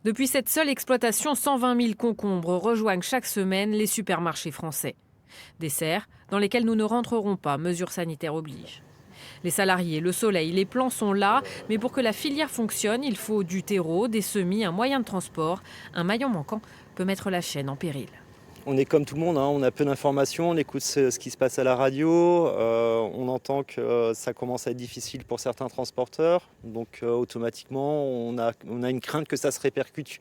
Depuis cette seule exploitation, 120 000 concombres rejoignent chaque semaine les supermarchés français. Des serres dans lesquelles nous ne rentrerons pas, mesures sanitaires obligent. Les salariés, le soleil, les plants sont là, mais pour que la filière fonctionne, il faut du terreau, des semis, un moyen de transport. Un maillon manquant peut mettre la chaîne en péril. On est comme tout le monde, hein, on a peu d'informations, on écoute ce qui se passe à la radio, on entend que ça commence à être difficile pour certains transporteurs, donc automatiquement on a une crainte que ça se répercute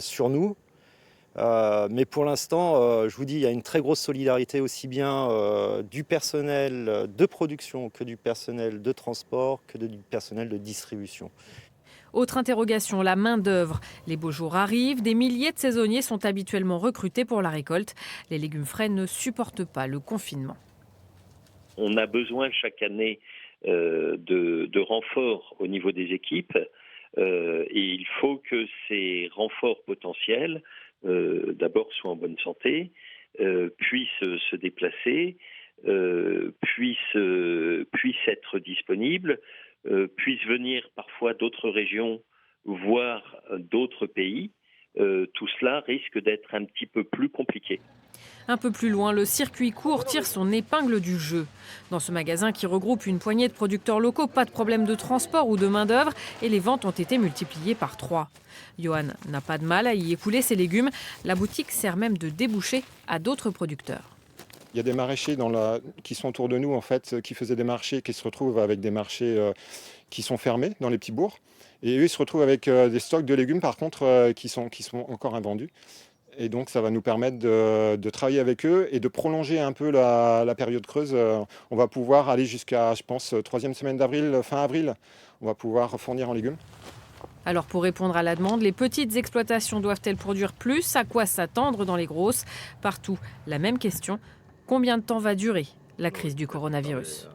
sur nous. Mais pour l'instant, je vous dis, il y a une très grosse solidarité aussi bien du personnel de production que du personnel de transport, que du personnel de distribution. Autre interrogation, la main-d'œuvre. Les beaux jours arrivent, des milliers de saisonniers sont habituellement recrutés pour la récolte. Les légumes frais ne supportent pas le confinement. On a besoin chaque année de renforts au niveau des équipes et il faut que ces renforts potentiels d'abord soient en bonne santé, puissent se déplacer, puissent être disponibles, puissent venir parfois d'autres régions, voire d'autres pays. Tout cela risque d'être un petit peu plus compliqué. Un peu plus loin, le circuit court tire son épingle du jeu. Dans ce magasin qui regroupe une poignée de producteurs locaux, pas de problème de transport ou de main-d'œuvre et les ventes ont été multipliées par 3. Johan n'a pas de mal à y écouler ses légumes. La boutique sert même de débouché à d'autres producteurs. Il y a des maraîchers qui sont autour de nous, en fait, qui faisaient des marchés, qui se retrouvent avec des marchés qui sont fermés dans les petits bourgs. Et eux, ils se retrouvent avec des stocks de légumes, par contre, qui sont encore invendus. Et donc, ça va nous permettre de travailler avec eux et de prolonger un peu la période creuse. On va pouvoir aller jusqu'à, je pense, troisième semaine d'avril, fin avril. On va pouvoir fournir en légumes. Alors pour répondre à la demande, les petites exploitations doivent-elles produire plus? À quoi s'attendre dans les grosses? Partout, la même question. Combien de temps va durer la crise du coronavirus?